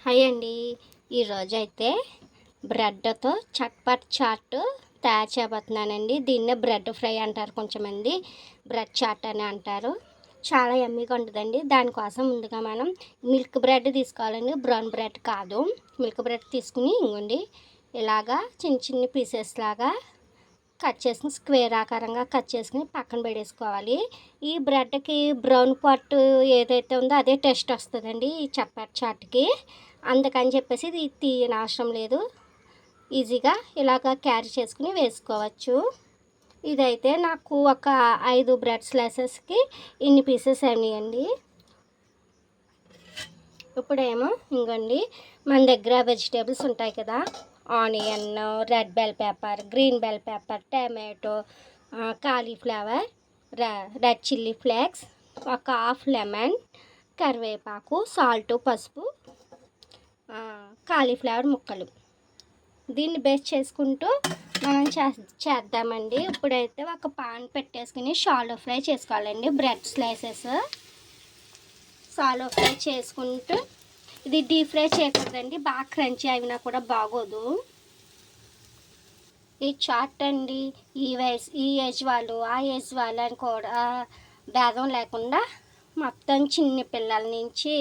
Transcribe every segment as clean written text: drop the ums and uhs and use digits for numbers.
Hi అండి. ఈరోజైతే బ్రెడ్తో chatpat chat తయారు చేయబోతున్నానండి. దీన్నే బ్రెడ్ ఫ్రై అంటారు, కొంచెమంది బ్రెడ్ చాట్ అని అంటారు. చాలా యమ్మీగా ఉంటుందండి. దానికోసం ముందుగా మనం మిల్క్ బ్రెడ్ తీసుకోవాలండి, బ్రౌన్ బ్రెడ్ కాదు. మిల్క్ బ్రెడ్ తీసుకుని ఇంకోండి ఇలాగా చిన్న చిన్న పీసెస్ లాగా కట్ చేసుకుని స్క్వేర్ ఆకారంగా కట్ చేసుకుని పక్కన పెట్టేసుకోవాలి. ఈ బ్రెడ్కి బ్రౌన్ పార్ట్ ఏదైతే ఉందో అదే టేస్ట్ వస్తుందండి ఈ చట్పట్ చాట్కి. అందుకని చెప్పేసి ఇది తీయని అవసరం లేదు, ఈజీగా ఇలాగ క్యారీ చేసుకుని వేసుకోవచ్చు. ఇదైతే నాకు ఒక 5 బ్రెడ్ స్లైసెస్కి ఇన్ని పీసెస్ అయినాయండి. ఇప్పుడేమో ఇంకోండి మన దగ్గర వెజిటేబుల్స్ ఉంటాయి కదా, onion, red bell paper, green bell paper, tomato, cauliflower, red chilli flakes, ఒక హాఫ్ లెమన్, కరివేపాకు, సాల్ట్, పసుపు, కాలీఫ్లవర్ ముక్కలు. దీన్ని బేస్ చేసుకుంటూ మనం చేద్దామండి. ఇప్పుడైతే ఒక పాన్ పెట్టేసుకుని షాలో ఫ్రై చేసుకోవాలండి. బ్రెడ్ స్లైసెస్ షాలో ఫ్రై చేసుకుంటూ, ఇది డీప్ ఫ్రై చేయకూడదండి, బాగా క్రంచీ అయినా కూడా బాగోదు. ఈ చాట్ అండి ఈ ఏజ్ వాళ్ళు ఆ ఏజ్ వాళ్ళు అని కూడా భేదం లేకుండా మొత్తం చిన్న పిల్లల నుంచి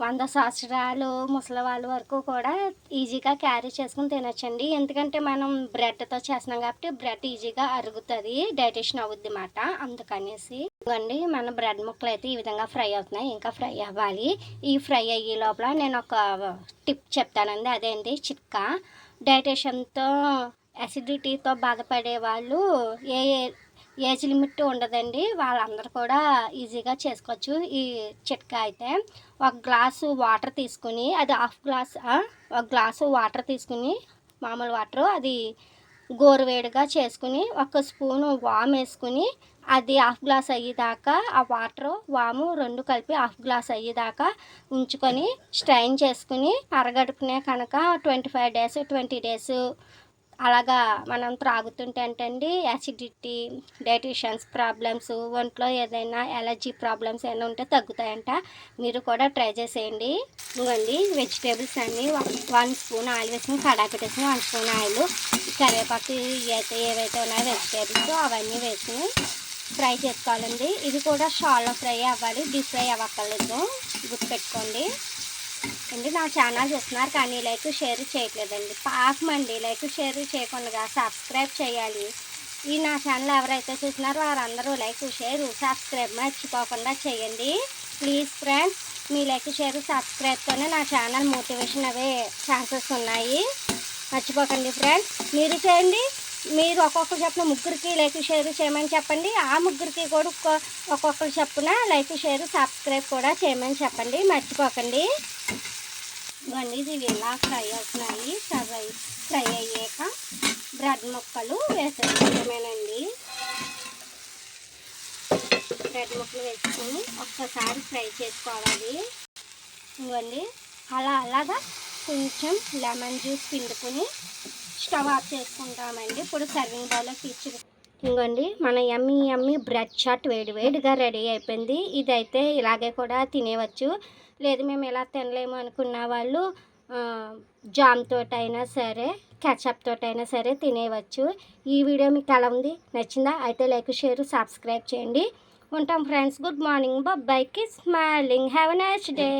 100 సంవత్సరాలు ముసలి వాళ్ళ వరకు కూడా ఈజీగా క్యారీ చేసుకుని తినచ్చండి. ఎందుకంటే మనం బ్రెడ్తో చేస్తున్నాం కాబట్టి బ్రెడ్ ఈజీగా అరుగుతుంది, డైజెషన్ అవుద్ది అన్నమాట. అందుకనేసి ఇవ్వండి మన బ్రెడ్ ముక్కలు అయితే ఈ విధంగా ఫ్రై అవుతున్నాయి, ఇంకా ఫ్రై అవ్వాలి. ఈ ఫ్రై అయ్యే లోపల నేను ఒక టిప్ చెప్తానండి, అదేంటి చిట్కా. డైజెషన్తో యాసిడిటీతో బాధపడే వాళ్ళు ఏజ్ లిమిట్ ఉండదండి, వాళ్ళందరూ కూడా ఈజీగా చేసుకోవచ్చు. ఈ చిట్కా అయితే ఒక గ్లాసు వాటర్ తీసుకుని, అది ఒక గ్లాసు వాటర్ తీసుకుని, మామూలు వాటర్, అది గోరువేడిగా చేసుకుని ఒక స్పూను వాము వేసుకుని, అది హాఫ్ గ్లాస్ అయ్యేదాకా ఆ వాటర్ వాము రెండు కలిపి హాఫ్ గ్లాస్ అయ్యేదాకా ఉంచుకొని స్ట్రైన్ చేసుకుని అరగడుపునే కనుక 25 days 20 days అలాగా మనం త్రాగుతుంటే అంటండి యాసిడిటీ, డైజెషన్స్ ప్రాబ్లమ్స్, ఒంట్లో ఏదైనా ఎలర్జీ ప్రాబ్లమ్స్ ఏమైనా ఉంటే తగ్గుతాయంట. మీరు కూడా ట్రై చేసేయండి. ఇవ్వండి వెజిటేబుల్స్ అన్నీ 1 స్పూన్ ఆయిల్ వేసుకుని కడాయి పెట్టేసుకుని 1 స్పూన్ ఆయిల్, కరివేపాకు ఏవైతే ఉన్నాయో వెజిటేబుల్స్ అవన్నీ వేసుకుని ఫ్రై చేసుకోవాలండి. ఇది కూడా షాలో ఫ్రై అవ్వాలి, డీప్ ఫ్రై అవ్వక్కర్లేదు, గుర్తుపెట్టుకోండి అండి. నా ఛానల్ చూస్తున్నారు కానీ లైక్ షేర్ చేయట్లేదండి, పాపమండి. లైక్ షేర్ చేయకుండా సబ్స్క్రైబ్ చేయాలి. ఈ నా ఛానల్ ఎవరైతే చూస్తున్నారో వారందరూ లైక్ షేర్ సబ్స్క్రైబ్ మర్చిపోకుండా చేయండి ప్లీజ్ ఫ్రెండ్స్. మీ లైక్ షేర్ సబ్స్క్రైబ్తోనే నా ఛానల్ మోటివేషన్ అవే ఛాన్సెస్ ఉన్నాయి, మర్చిపోకండి ఫ్రెండ్స్. మీరు చేయండి, మీరు ఒక్కొక్కరు చెప్పిన ముగ్గురికి లైక్ షేర్ చేయమని చెప్పండి. ఆ ముగ్గురికి కూడా ఒక్కొక్కరు చెప్పిన లైక్ షేర్ సబ్స్క్రైబ్ కూడా చేయమని చెప్పండి, మర్చిపోకండి. ఇవన్నీ ఇవి ఇలా ఫ్రై అవుతున్నాయి. ఫ్రై అయ్యాక బ్రెడ్ ముక్కలు వేసేసుకోవడమేనండి. బ్రెడ్ ముక్కలు వేసుకొని ఒక్కసారి ఫ్రై చేసుకోవాలి. ఇవ్వండి అలాగా కొంచెం లెమన్ జ్యూస్ పిండుకొని స్టవ్ ఆఫ్ చేసుకుంటామండి. ఇప్పుడు సర్వింగ్ బౌల్లో తీర్చి ఇంకోండి మన యమ్మీ బ్రెడ్ చాట్ వేడిగా రెడీ అయిపోయింది. ఇదైతే ఇలాగే కూడా తినేవచ్చు, లేదు మేము ఎలా తినలేము అనుకున్న వాళ్ళు జామ్ తోటైనా సరే కెచప్ తోటైనా సరే తినేవచ్చు. ఈ వీడియో మీకు ఎలా ఉంది, నచ్చిందా? అయితే లైక్ షేర్ సబ్స్క్రైబ్ చేయండి. ఉంటాం friends. Good morning, bye, kiss smiling, have a nice day.